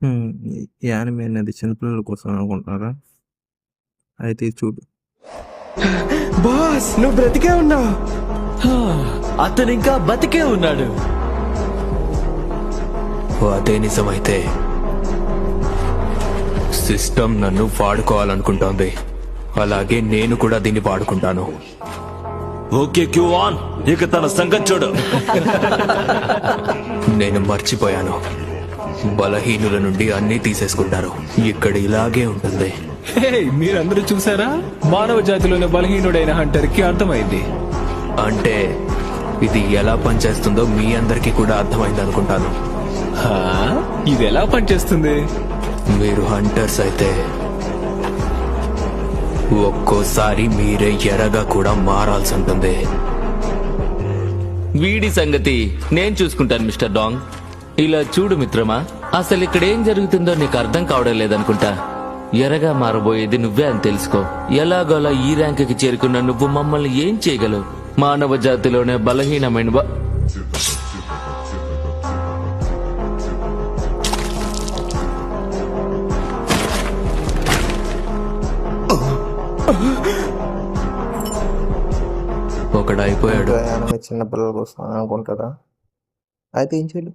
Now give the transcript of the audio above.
హ్మ్. ఈ యానిమే అనేది చిన్నపిల్లల కోసం అనుకుంటున్నారా? అయితే ఇది చూడు. బాస్ నువ్వు బ్రతికే ఉన్నావు. అతను ఇంకా బతికే ఉన్నాడు. అదే నిజమైతే సిస్టమ్ నన్ను వాడుకోవాలనుకుంటోంది, అలాగే నేను కూడా దీన్ని వాడుకుంటాను. ఓకే క్యూఆన్, ఇక తన సంగతి చూడు. నేను మర్చిపోయాను, బలహీనుల నుండి అన్నీ తీసేసుకుంటారు. ఇక్కడ ఇలాగే ఉంటుంది. మీరందరూ చూసారా? మానవ జాతిలోని బలహీనుడైన హంటర్ కి అర్థమైంది. అంటే ఇది ఎలా పనిచేస్తుందో మీ అందరికీ కూడా అర్థమైంది అనుకుంటాను. హా? ఇది ఎలా పనిచేస్తుంది? మీరు హంటర్స్ అయితే ఒక్కోసారి మీరే ఎరగా కూడా మారాల్సి ఉంటుంది. వీడి సంగతి నేను చూసుకుంటాను మిస్టర్ డాంగ్. ఇలా చూడు మిత్రమా, అసలు ఇక్కడ ఏం జరుగుతుందో నీకు అర్థం కావడం లేదనుకుంటా. ఎరగా మారబోయేది నువ్వే అని తెలుసుకో. ఎలాగోలా ఈ ర్యాంకుకి చేరుకున్న నువ్వు మమ్మల్ని ఏం చేయగలవు? మానవ జాతిలోనే బలహీనమైన ఒకడు అయిపోయాడు. యానిమే చిన్నపిల్లల కోసం అనుకుంటారా? అయితే ఏం చేయాలి?